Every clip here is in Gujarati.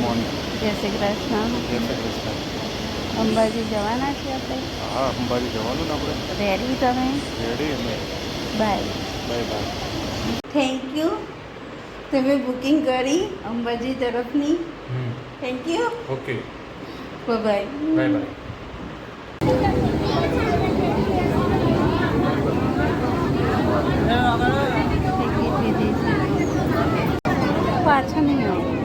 મોર્નિંગ. જય શ્રી કૃષ્ણ. જય શ્રી કૃષ્ણ. અંબાજી જવાના છીએ આપણે. હા, અંબાજી જવાનું ને આપણે. રેડી તમે? રેડી અમે. Bye bye bye. Thank you. તમે બુકિંગ કરી અંબાજી તરફની. Thank you. Okay. Bye bye bye. Ticket લીધી છે. પાછા નહીં આવું.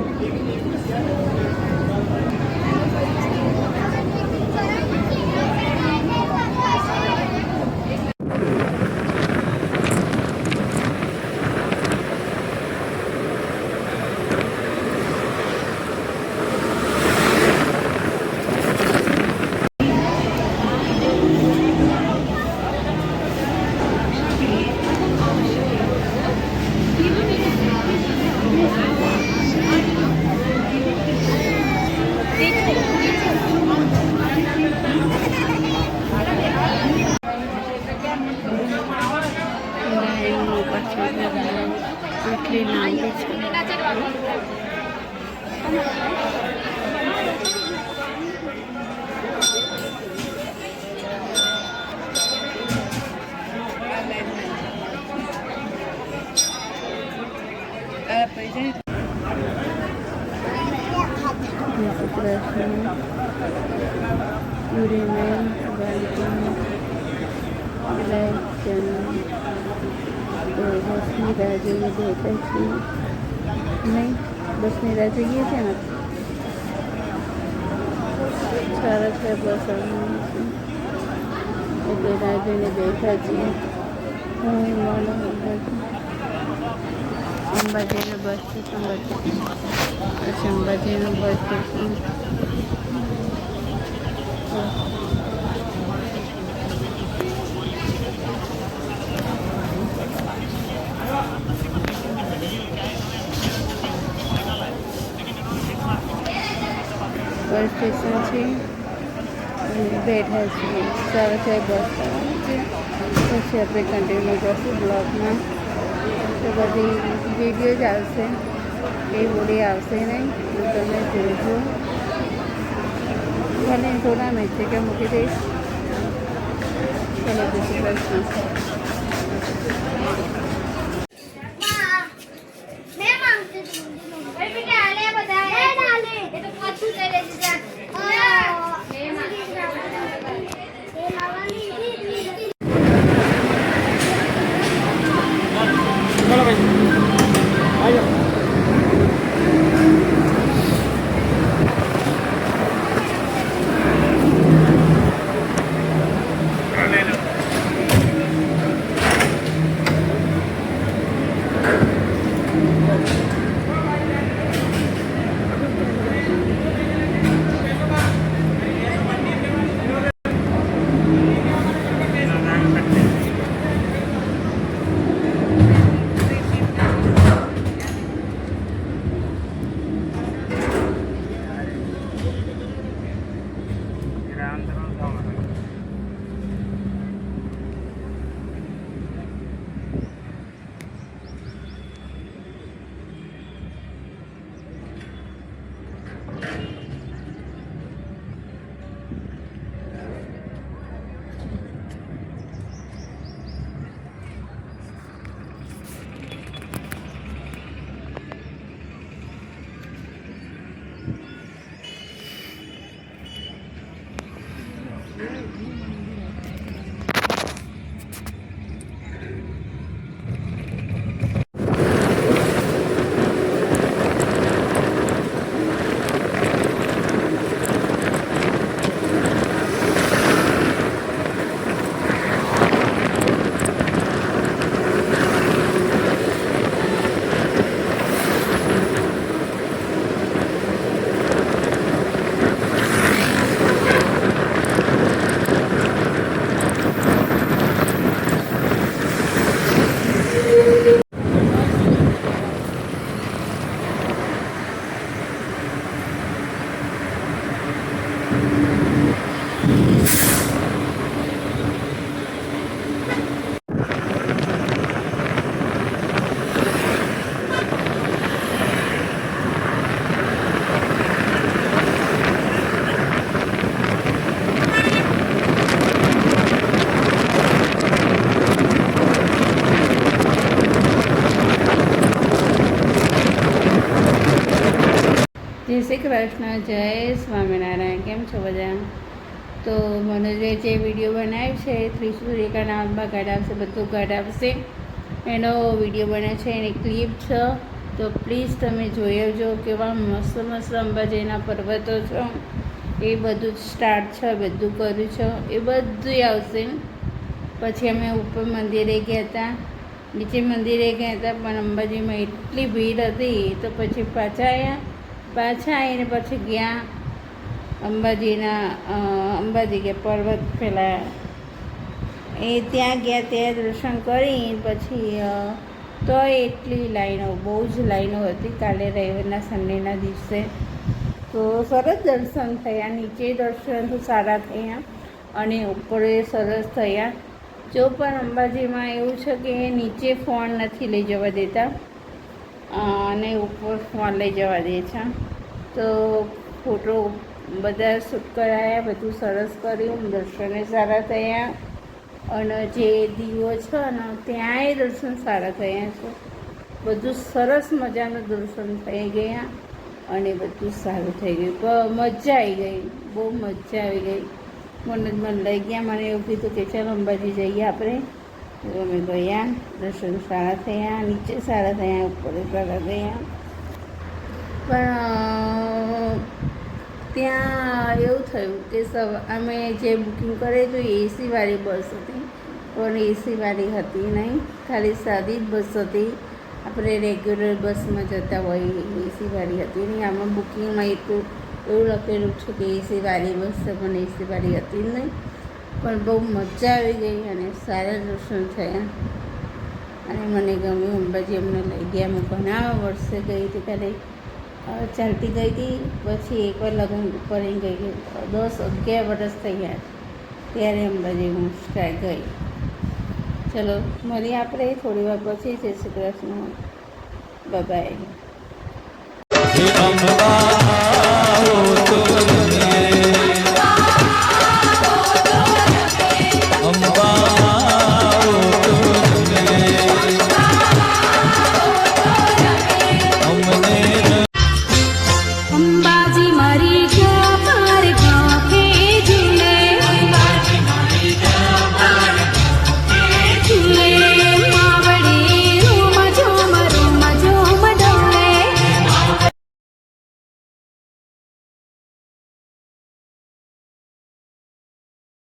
આટલી લાંબી છે. બસની રાહ જોઈએ બેઠા છીએ. નહીં, બસની રાહ જોઈએ છે ને. સારા છે બસ આવવાની છે એટલે રાહ જોઈને બેઠા છીએ. અંબાજીનું બસ સ્ટેશન પછી અંબાજીનું બસ સ્ટેશન. બસ સ્ટેશન છે અને બેઠા છીએ. સારા છે બસ આવવાની છે. પછી આપણે કન્ટિન્યુ કરશું બ્લોગમાં. તો બધી વિડીયો જ આવશે, એ બોલી આવશે નહીં. તો તમે જોજો. ભલે થોડા મેચે મૂકી દઈશ. ચલો જય શ્રી કૃષ્ણ. જય શ્રી કૃષ્ણ, જય સ્વામિનારાયણ. કેમ છો બધા? તો મને જે વિડીયો બનાવ્યો છે ત્રિશુલ રેખાના આંબા કાર્ડ આવશે, બધું કાર્ડ આવશે, એનો વિડીયો બને છે, એની ક્લિપ છે. તો પ્લીઝ તમે જોઈ આવજો. કેવા મસ્ત મસ્ત અંબાજીના પર્વતો છે, એ બધું જ સ્ટાર્ટ છે, બધું કર્યું છે, એ બધું આવશે. પછી અમે ઉપર મંદિરે ગયા હતા, નીચે મંદિરે ગયા હતા, પણ અંબાજીમાં એટલી ભીડ હતી તો પછી પાછા આવીને પછી ગયા અંબાજી ગયા પર્વત પેલા એ ત્યાં ગયા, ત્યાં દર્શન કરી પછી તો એટલી લાઈનો, બહુ જ લાઈનો હતી કાલે રવિવારના સન્ડેના દિવસે. તો સરસ દર્શન થયા, નીચે દર્શન તો સારા થયા અને ઉપર સરસ થયા. જો પણ અંબાજીમાં એવું છે કે નીચે ફોન નથી લઈ જવા દેતા અને ઉપર ફોન લઈ જવા દે છે. તો ફોટો બધા શૂટ કરાયા, બધું સરસ કર્યું, દર્શને સારા થયા. અને જે દીવો છે ને ત્યાંય દર્શન સારા થયા છે. બધું સરસ મજાનું દર્શન થઈ ગયા અને બધું સારું થઈ ગયું. મજા આવી ગઈ, બહુ મજા આવી ગઈ. મને લઈ ગયા, મને એવું કીધું કે ચાલો અંબાજી જઈએ આપણે. તો અમે ગયા, દર્શન સારા થયા, નીચે સારા થયા, ઉપર સારા થયા. પણ ત્યાં એવું થયું કે અમે જે બુકિંગ કરેલું હતું એસીવાળી બસ હતી, પણ એસીવાળી હતી નહીં, ખાલી સાદી જ બસ હતી. આપણે રેગ્યુલર બસમાં જતા હોય એસીવાળી હતી નહીં. આમાં બુકિંગમાં એટલું એવું લખેલું છે કે એસીવાળી બસ છે, પણ એસીવાળી હતી નહીં. પણ બહુ મજા આવી ગઈ અને સારા દર્શન થયા અને મને ગમ્યું. અંબાજી અમને લઈ ગયા. હું ઘણા વર્ષે ગઈ હતી, ત્યારે ચાલતી ગઈ હતી, પછી એકવાર લગ્ન કરીને ગઈ હતી, 10-11 વર્ષ થયા ત્યારે અંબાજી હું ગઈ. ચલો મળીએ આપણે થોડી વાર પછી. જય શ્રી કૃષ્ણ, બાય.